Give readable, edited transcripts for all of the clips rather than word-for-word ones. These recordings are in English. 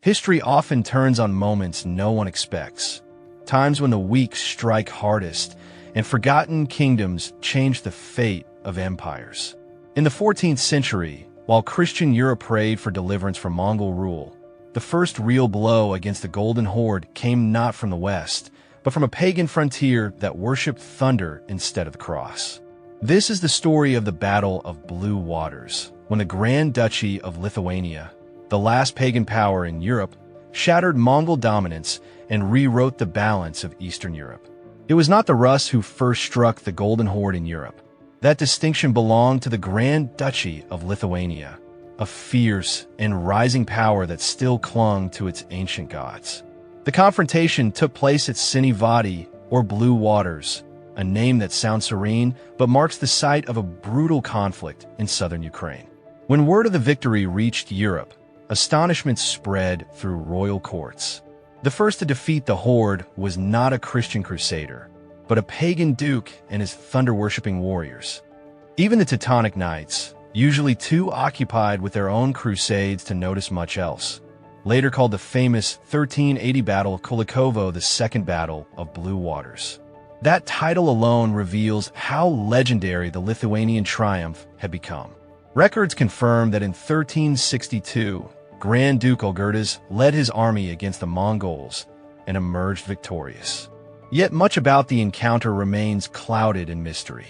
History often turns on moments no one expects, times when the weak strike hardest and forgotten kingdoms change the fate of empires. In the 14th century, while Christian Europe prayed for deliverance from Mongol rule, the first real blow against the Golden Horde came not from the west, but from a pagan frontier that worshipped thunder instead of the cross. This is the story of the Battle of Blue Waters, when the Grand Duchy of Lithuania, the last pagan power in Europe, shattered Mongol dominance and rewrote the balance of Eastern Europe. It was not the Rus who first struck the Golden Horde in Europe. That distinction belonged to the Grand Duchy of Lithuania, a fierce and rising power that still clung to its ancient gods. The confrontation took place at Sinivati, or Blue Waters, a name that sounds serene but marks the site of a brutal conflict in southern Ukraine. When word of the victory reached Europe, astonishment spread through royal courts. The first to defeat the Horde was not a Christian crusader, but a pagan duke and his thunder-worshipping warriors. Even the Teutonic Knights, usually too occupied with their own crusades to notice much else, later called the famous 1380 Battle of Kulikovo the Second Battle of Blue Waters. That title alone reveals how legendary the Lithuanian triumph had become. Records confirm that in 1362, Grand Duke Algirdas led his army against the Mongols and emerged victorious. Yet much about the encounter remains clouded in mystery.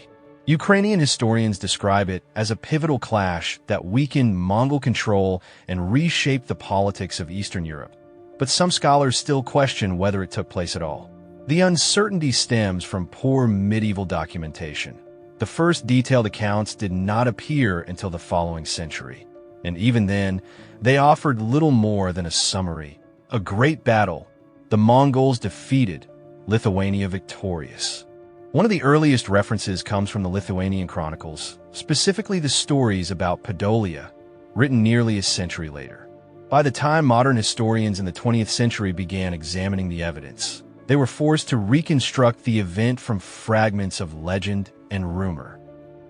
Ukrainian historians describe it as a pivotal clash that weakened Mongol control and reshaped the politics of Eastern Europe. But some scholars still question whether it took place at all. The uncertainty stems from poor medieval documentation. The first detailed accounts did not appear until the following century, and even then, they offered little more than a summary. A great battle, the Mongols defeated, Lithuania victorious. One of the earliest references comes from the Lithuanian chronicles, specifically the stories about Podolia, written nearly a century later. By the time modern historians in the 20th century began examining the evidence, they were forced to reconstruct the event from fragments of legend and rumor.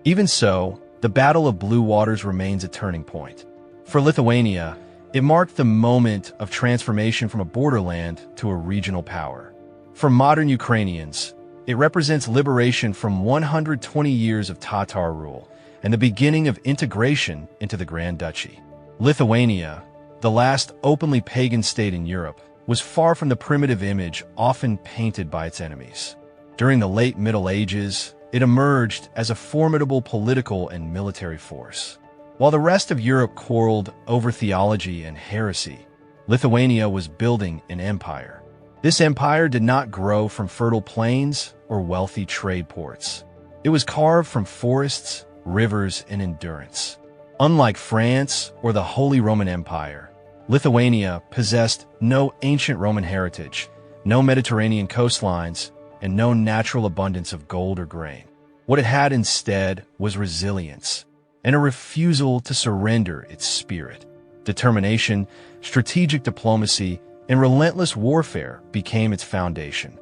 Even so, the Battle of Blue Waters remains a turning point. For Lithuania, it marked the moment of transformation from a borderland to a regional power. For modern Ukrainians, it represents liberation from 120 years of Tatar rule and the beginning of integration into the Grand Duchy. Lithuania, the last openly pagan state in Europe, was far from the primitive image often painted by its enemies. During the late Middle Ages, it emerged as a formidable political and military force. While the rest of Europe quarreled over theology and heresy, Lithuania was building an empire. This empire did not grow from fertile plains or wealthy trade ports. It was carved from forests, rivers, and endurance. Unlike France or the Holy Roman Empire, Lithuania possessed no ancient Roman heritage, no Mediterranean coastlines, and no natural abundance of gold or grain. What it had instead was resilience and a refusal to surrender its spirit. Determination, strategic diplomacy, and relentless warfare became its foundation.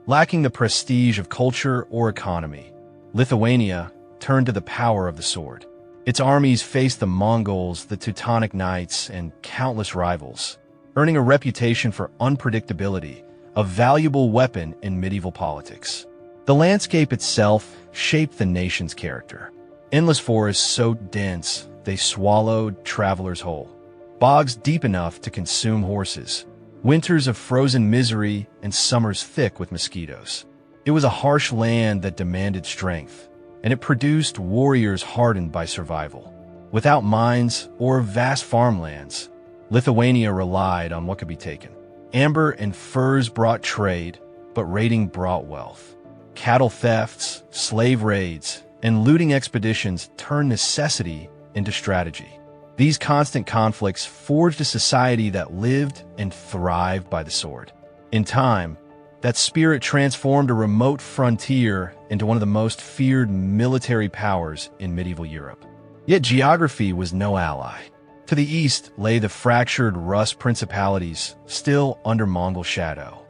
Lacking the prestige of culture or economy, Lithuania turned to the power of the sword. Its armies faced the Mongols, the Teutonic Knights, and countless rivals, earning a reputation for unpredictability, a valuable weapon in medieval politics. The landscape itself shaped the nation's character. Endless forests so dense they swallowed travelers whole, bogs deep enough to consume horses, winters of frozen misery, and summers thick with mosquitoes. It was a harsh land that demanded strength, and it produced warriors hardened by survival. Without mines or vast farmlands, Lithuania relied on what could be taken. Amber and furs brought trade, but raiding brought wealth. Cattle thefts, slave raids, and looting expeditions turned necessity into strategy. These constant conflicts forged a society that lived and thrived by the sword. In time, that spirit transformed a remote frontier into one of the most feared military powers in medieval Europe. Yet geography was no ally. To the east lay the fractured Rus principalities, still under Mongol shadow.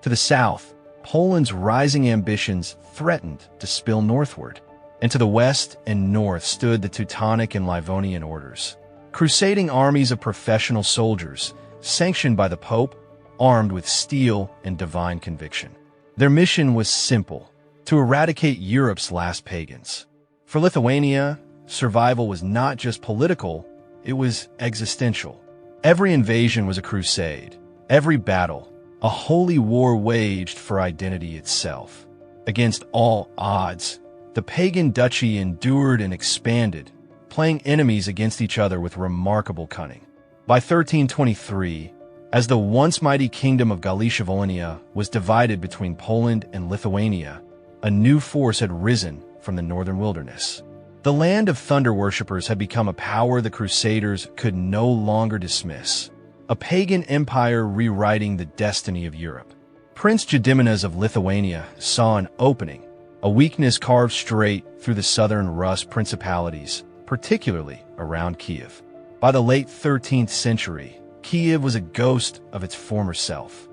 To the south, Poland's rising ambitions threatened to spill northward. And to the west and north stood the Teutonic and Livonian orders, crusading armies of professional soldiers, sanctioned by the Pope, armed with steel and divine conviction. Their mission was simple: to eradicate Europe's last pagans. For Lithuania, survival was not just political, it was existential. Every invasion was a crusade, every battle, a holy war waged for identity itself. Against all odds, the pagan duchy endured and expanded, playing enemies against each other with remarkable cunning. By 1323, as the once mighty kingdom of Galicia-Volhynia was divided between Poland and Lithuania, a new force had risen from the northern wilderness. The land of thunder worshippers had become a power the Crusaders could no longer dismiss, a pagan empire rewriting the destiny of Europe. Prince Gediminas of Lithuania saw an opening, a weakness carved straight through the southern Rus principalities, particularly around Kyiv. By the late 13th century, Kyiv was a ghost of its former self.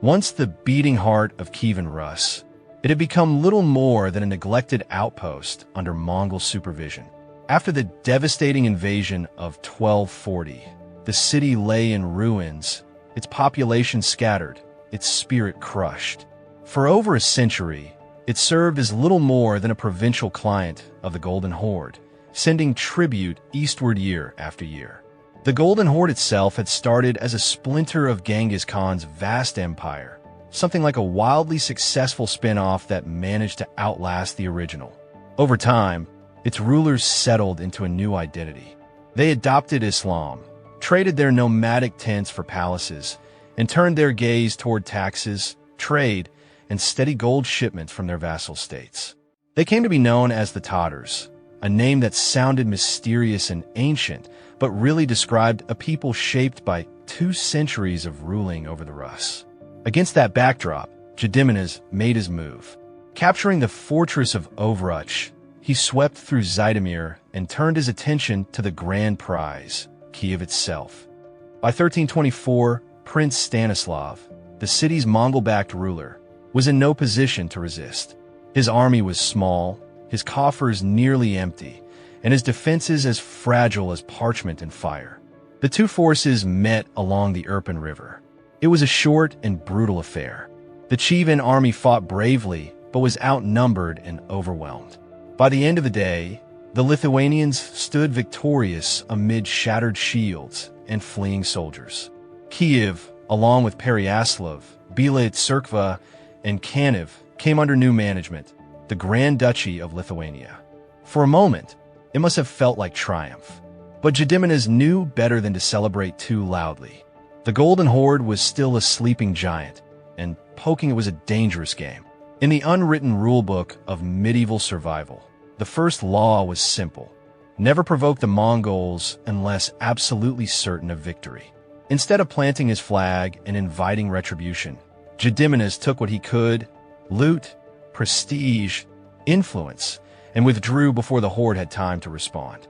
Once the beating heart of Kievan Rus, it had become little more than a neglected outpost under Mongol supervision. After the devastating invasion of 1240, the city lay in ruins, its population scattered, its spirit crushed. For over a century, it served as little more than a provincial client of the Golden Horde, sending tribute eastward year after year. The Golden Horde itself had started as a splinter of Genghis Khan's vast empire, something like a wildly successful spin-off that managed to outlast the original. Over time, its rulers settled into a new identity. They adopted Islam, traded their nomadic tents for palaces, and turned their gaze toward taxes, trade, and steady gold shipments from their vassal states. They came to be known as the Tatars, a name that sounded mysterious and ancient, but really described a people shaped by 2 centuries of ruling over the Rus. Against that backdrop, Gediminas made his move. Capturing the fortress of Overuch, he swept through Zhytomyr and turned his attention to the grand prize, Kyiv itself. By 1324, Prince Stanislav, the city's Mongol-backed ruler, was in no position to resist. His army was small, his coffers nearly empty, and his defenses as fragile as parchment and fire. The two forces met along the Irpin River. It was a short and brutal affair. The Kyivan army fought bravely, but was outnumbered and overwhelmed. By the end of the day, the Lithuanians stood victorious amid shattered shields and fleeing soldiers. Kyiv, along with Pereyaslav, Bielitserkva, and Kaniv, came under new management, the Grand Duchy of Lithuania. For a moment, it must have felt like triumph. But Gediminas knew better than to celebrate too loudly. The Golden Horde was still a sleeping giant, and poking it was a dangerous game. In the unwritten rulebook of medieval survival, the first law was simple: never provoke the Mongols unless absolutely certain of victory. Instead of planting his flag and inviting retribution, Gediminas took what he could: loot, prestige, influence, and withdrew before the Horde had time to respond.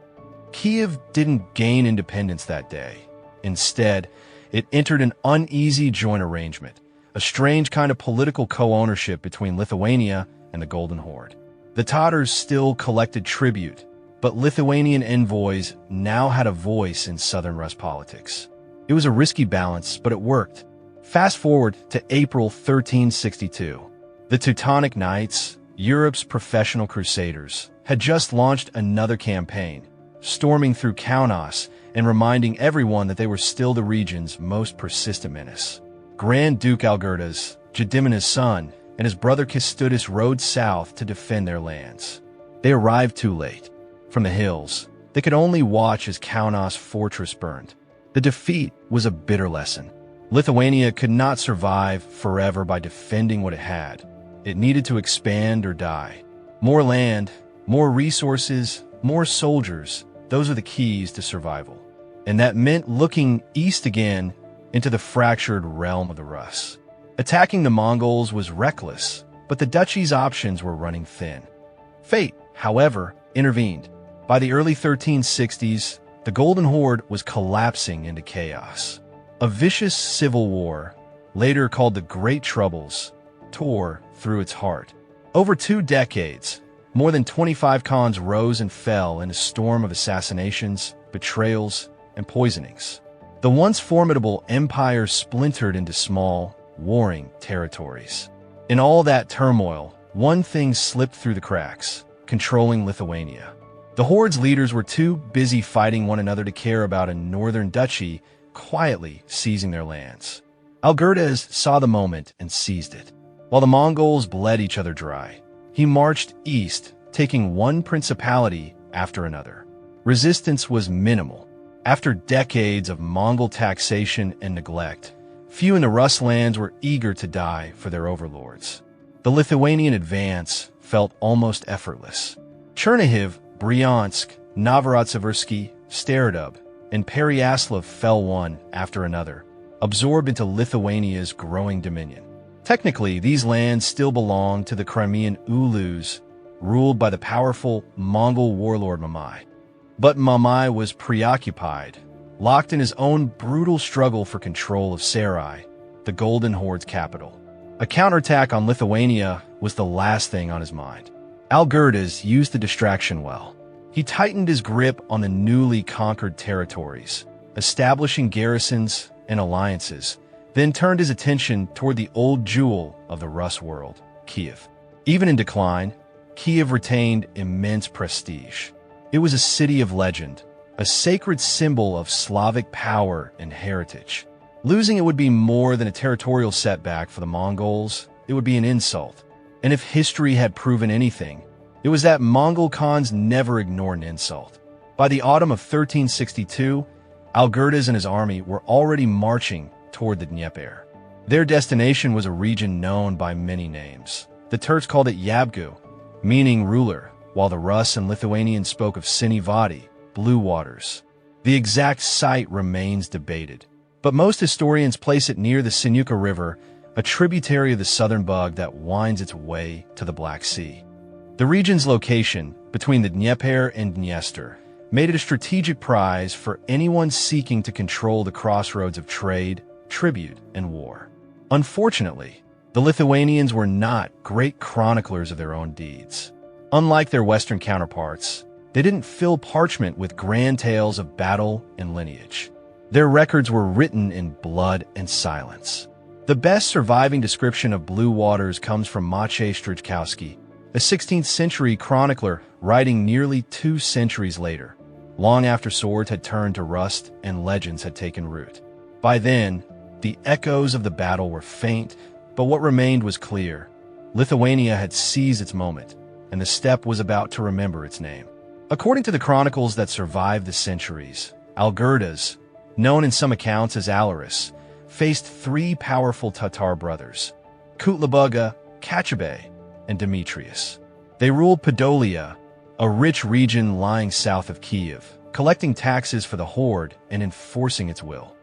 Kyiv didn't gain independence that day. Instead, it entered an uneasy joint arrangement, a strange kind of political co-ownership between Lithuania and the Golden Horde. The Tatars still collected tribute, but Lithuanian envoys now had a voice in southern Rus politics. It was a risky balance, but it worked. Fast forward to April 1362. The Teutonic Knights, Europe's professional crusaders, had just launched another campaign, storming through Kaunas and reminding everyone that they were still the region's most persistent menace. Grand Duke Algirdas, Gediminas' son, and his brother Kęstutis rode south to defend their lands. They arrived too late. From the hills, they could only watch as Kaunas fortress burned. The defeat was a bitter lesson. Lithuania could not survive forever by defending what it had. It needed to expand or die. More land, more resources, more soldiers, those are the keys to survival. And that meant looking east again into the fractured realm of the Rus. Attacking the Mongols was reckless, but the duchy's options were running thin. Fate, however, intervened. By the early 1360s, the Golden Horde was collapsing into chaos. A vicious civil war, later called the Great Troubles, tore through its heart. Over 2 decades, more than 25 Khans rose and fell in a storm of assassinations, betrayals, and poisonings. The once formidable empire splintered into small, warring territories. In all that turmoil, one thing slipped through the cracks: controlling Lithuania. The Horde's leaders were too busy fighting one another to care about a northern duchy quietly seizing their lands. Algirdas saw the moment and seized it. While the Mongols bled each other dry, he marched east, taking one principality after another. Resistance was minimal. After decades of Mongol taxation and neglect, few in the Rus lands were eager to die for their overlords. The Lithuanian advance felt almost effortless. Chernihiv, Bryansk, Novorossiysk, Starodub, and Pereyaslav fell one after another, absorbed into Lithuania's growing dominion. Technically, these lands still belonged to the Crimean Ulus, ruled by the powerful Mongol warlord Mamai. But Mamai was preoccupied, locked in his own brutal struggle for control of Sarai, the Golden Horde's capital. A counterattack on Lithuania was the last thing on his mind. Algirdas used the distraction well. He tightened his grip on the newly conquered territories, establishing garrisons and alliances, then turned his attention toward the old jewel of the Rus world, Kyiv. Even in decline, Kyiv retained immense prestige. It was a city of legend, a sacred symbol of Slavic power and heritage. Losing it would be more than a territorial setback for the Mongols. It would be an insult. And if history had proven anything, it was that Mongol Khans never ignored an insult. By the autumn of 1362, Algirdas and his army were already marching toward the Dnieper. Their destination was a region known by many names. The Turks called it Yabgu, meaning ruler, while the Rus and Lithuanians spoke of Sinivadi, blue waters. The exact site remains debated, but most historians place it near the Sinuka River, a tributary of the southern Bug that winds its way to the Black Sea. The region's location, between the Dnieper and Dniester, made it a strategic prize for anyone seeking to control the crossroads of trade, tribute, and war. Unfortunately, the Lithuanians were not great chroniclers of their own deeds. Unlike their Western counterparts, they didn't fill parchment with grand tales of battle and lineage. Their records were written in blood and silence. The best surviving description of blue waters comes from Maciej Strijkowski, a 16th century chronicler writing nearly 2 centuries later, long after swords had turned to rust and legends had taken root. By then, the echoes of the battle were faint, but what remained was clear. Lithuania had seized its moment, and the steppe was about to remember its name. According to the chronicles that survived the centuries, Algirdas, known in some accounts as Alaris, faced 3 powerful Tatar brothers, Kutlabuga, Kachabe, and Demetrius. They ruled Podolia, a rich region lying south of Kyiv, collecting taxes for the Horde and enforcing its will.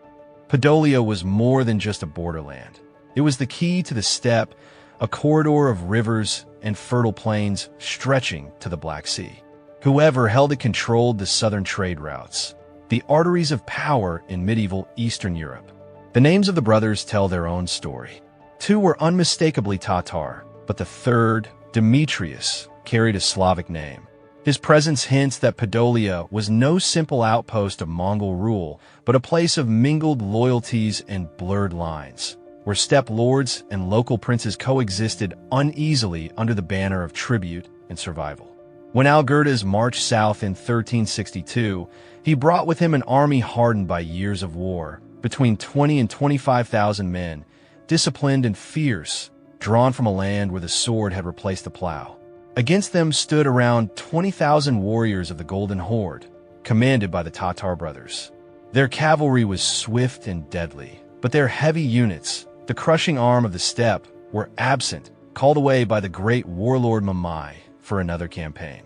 Podolia was more than just a borderland. It was the key to the steppe, a corridor of rivers and fertile plains stretching to the Black Sea. Whoever held it controlled the southern trade routes, the arteries of power in medieval Eastern Europe. The names of the brothers tell their own story. 2 were unmistakably Tatar, but the third, Demetrius, carried a Slavic name. His presence hints that Podolia was no simple outpost of Mongol rule, but a place of mingled loyalties and blurred lines, where steppe lords and local princes coexisted uneasily under the banner of tribute and survival. When Algirdas marched south in 1362, he brought with him an army hardened by years of war, between 20 and 25,000 men, disciplined and fierce, drawn from a land where the sword had replaced the plow. Against them stood around 20,000 warriors of the Golden Horde, commanded by the Tatar brothers. Their cavalry was swift and deadly, but their heavy units, the crushing arm of the steppe, were absent, called away by the great warlord Mamai for another campaign.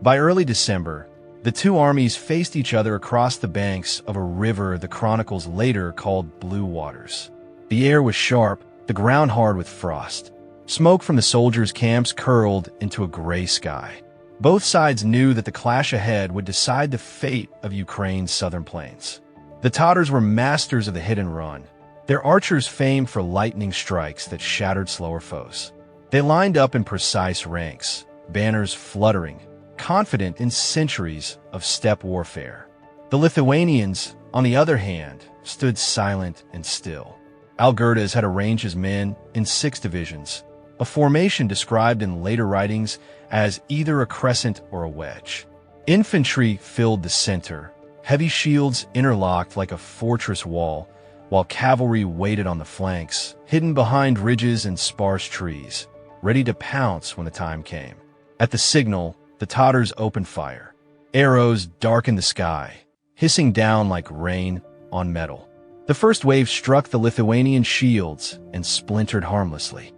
By early December, the 2 armies faced each other across the banks of a river the chronicles later called Blue Waters. The air was sharp, the ground hard with frost. Smoke from the soldiers' camps curled into a gray sky. Both sides knew that the clash ahead would decide the fate of Ukraine's southern plains. The Tatars were masters of the hit and run, their archers famed for lightning strikes that shattered slower foes. They lined up in precise ranks, banners fluttering, confident in centuries of steppe warfare. The Lithuanians, on the other hand, stood silent and still. Algirdas had arranged his men in 6 divisions, a formation described in later writings as either a crescent or a wedge. Infantry filled the center, heavy shields interlocked like a fortress wall, while cavalry waited on the flanks, hidden behind ridges and sparse trees, ready to pounce when the time came. At the signal, the Tatars opened fire. Arrows darkened the sky, hissing down like rain on metal. The first wave struck the Lithuanian shields and splintered harmlessly.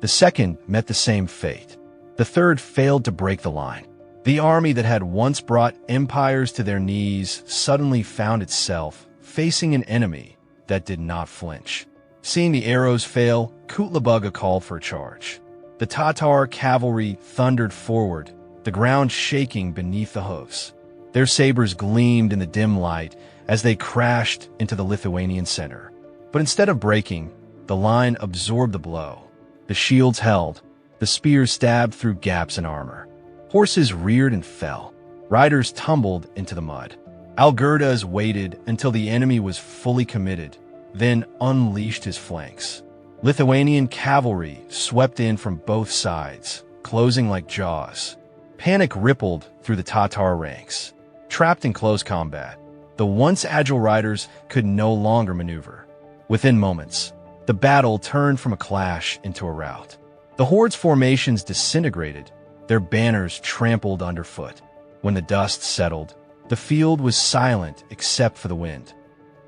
The second met the same fate. The third failed to break the line. The army that had once brought empires to their knees suddenly found itself facing an enemy that did not flinch. Seeing the arrows fail, Kutlabuga called for a charge. The Tatar cavalry thundered forward, the ground shaking beneath the hoofs. Their sabers gleamed in the dim light as they crashed into the Lithuanian center. But instead of breaking, the line absorbed the blow. The shields held, the spears stabbed through gaps in armor. Horses reared and fell. Riders tumbled into the mud. Algirdas waited until the enemy was fully committed, then unleashed his flanks. Lithuanian cavalry swept in from both sides, closing like jaws. Panic rippled through the Tatar ranks. Trapped in close combat, the once agile riders could no longer maneuver. Within moments, the battle turned from a clash into a rout. The horde's formations disintegrated, their banners trampled underfoot. When the dust settled, the field was silent except for the wind.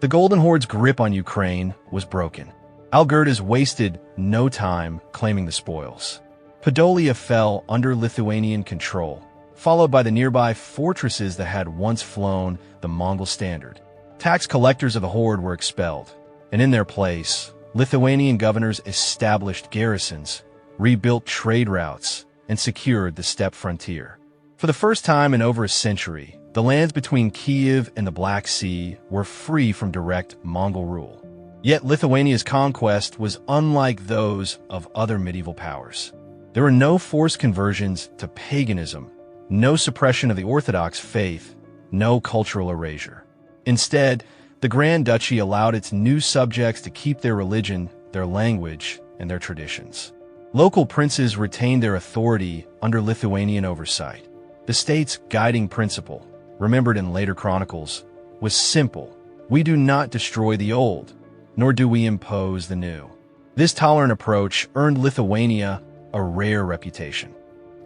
The Golden Horde's grip on Ukraine was broken. Algirdas wasted no time claiming the spoils. Podolia fell under Lithuanian control, followed by the nearby fortresses that had once flown the Mongol standard. Tax collectors of the Horde were expelled, and in their place, Lithuanian governors established garrisons, rebuilt trade routes, and secured the steppe frontier. For the first time in over a century, the lands between Kyiv and the Black Sea were free from direct Mongol rule. Yet Lithuania's conquest was unlike those of other medieval powers. There were no forced conversions to paganism, no suppression of the Orthodox faith, no cultural erasure. Instead, the Grand Duchy allowed its new subjects to keep their religion, their language, and their traditions. Local princes retained their authority under Lithuanian oversight. The state's guiding principle, remembered in later chronicles, was simple: we do not destroy the old, nor do we impose the new. This tolerant approach earned Lithuania a rare reputation.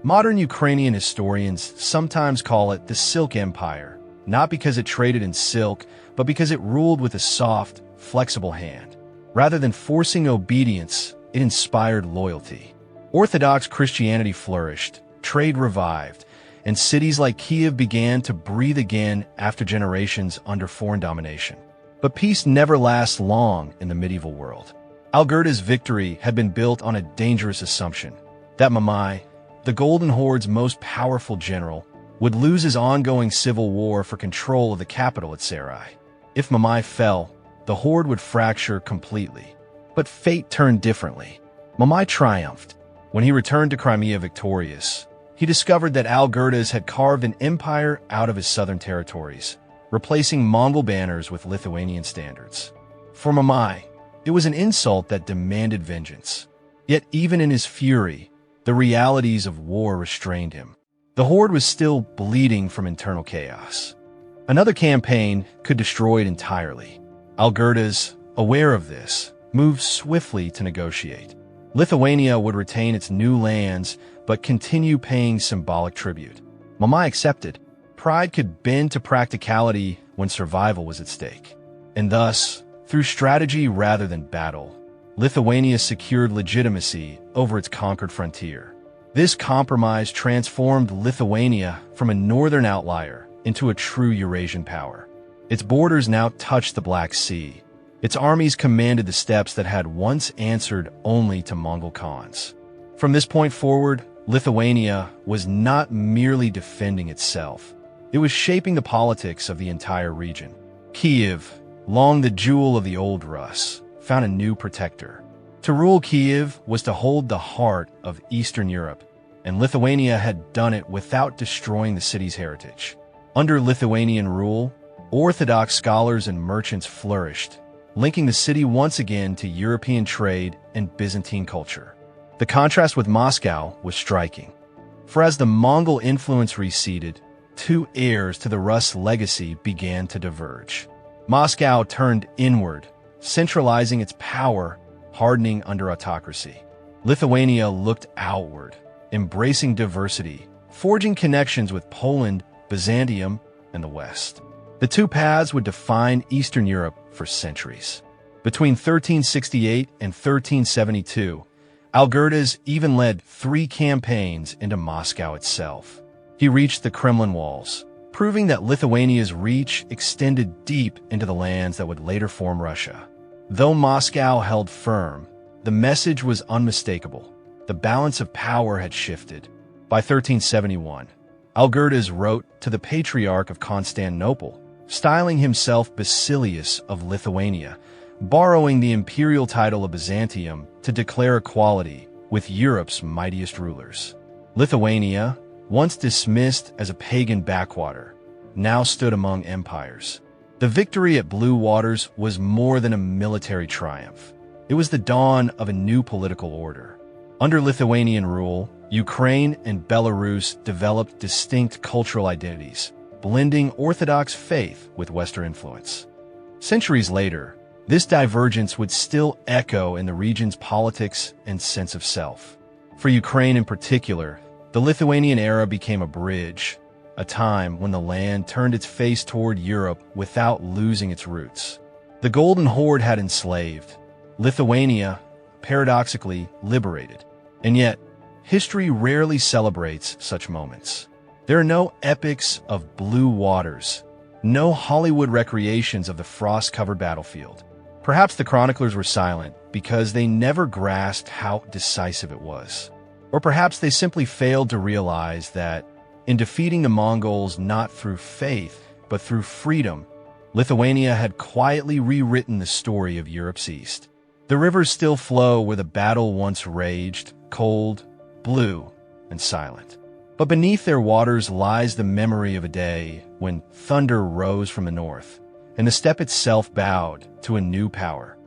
Modern Ukrainian historians sometimes call it the Silk Empire, not because it traded in silk, but because it ruled with a soft, flexible hand. Rather than forcing obedience, it inspired loyalty. Orthodox Christianity flourished, trade revived, and cities like Kyiv began to breathe again after generations under foreign domination. But peace never lasts long in the medieval world. Algirdas' victory had been built on a dangerous assumption that Mamae, the Golden Horde's most powerful general, would lose his ongoing civil war for control of the capital at Sarai. If Mamae fell, the Horde would fracture completely. But fate turned differently. Mamae triumphed. When he returned to Crimea victorious, he discovered that Algirdas had carved an empire out of his southern territories, replacing Mongol banners with Lithuanian standards. For Mamae, it was an insult that demanded vengeance. Yet even in his fury, the realities of war restrained him. The Horde was still bleeding from internal chaos. Another campaign could destroy it entirely. Algirdas, aware of this, moved swiftly to negotiate. Lithuania would retain its new lands, but continue paying symbolic tribute. Mamae accepted. Pride could bend to practicality when survival was at stake. And thus, through strategy rather than battle, Lithuania secured legitimacy over its conquered frontier. This compromise transformed Lithuania from a northern outlier into a true Eurasian power. Its borders now touched the Black Sea. Its armies commanded the steppes that had once answered only to Mongol khans. From this point forward, Lithuania was not merely defending itself. It was shaping the politics of the entire region. Kyiv, long the jewel of the old Rus, found a new protector. To rule Kyiv was to hold the heart of Eastern Europe, and Lithuania had done it without destroying the city's heritage. Under Lithuanian rule, Orthodox scholars and merchants flourished, linking the city once again to European trade and Byzantine culture. The contrast with Moscow was striking, for as the Mongol influence receded, two heirs to the Rus legacy began to diverge. Moscow turned inward, centralizing its power, hardening under autocracy. Lithuania looked outward, embracing diversity, forging connections with Poland, Byzantium, and the West. The two paths would define Eastern Europe for centuries. Between 1368 and 1372, Algirdas even led 3 campaigns into Moscow itself. He reached the Kremlin walls, proving that Lithuania's reach extended deep into the lands that would later form Russia. Though Moscow held firm, the message was unmistakable. The balance of power had shifted. By 1371, Algirdas wrote to the Patriarch of Constantinople, styling himself Basilius of Lithuania, borrowing the imperial title of Byzantium to declare equality with Europe's mightiest rulers. Lithuania, once dismissed as a pagan backwater, now stood among empires. The victory at Blue Waters was more than a military triumph. It was the dawn of a new political order. Under Lithuanian rule, Ukraine and Belarus developed distinct cultural identities, blending Orthodox faith with Western influence. Centuries later, this divergence would still echo in the region's politics and sense of self. For Ukraine in particular, the Lithuanian era became a bridge, a time when the land turned its face toward Europe without losing its roots. The Golden Horde had enslaved, Lithuania, paradoxically, liberated. And yet, history rarely celebrates such moments. There are no epics of blue waters, no Hollywood recreations of the frost-covered battlefield. Perhaps the chroniclers were silent because they never grasped how decisive it was. Or perhaps they simply failed to realize that, in defeating the Mongols not through faith, but through freedom, Lithuania had quietly rewritten the story of Europe's East. The rivers still flow where the battle once raged, cold, blue, and silent. But beneath their waters lies the memory of a day when thunder rose from the north, and the steppe itself bowed to a new power.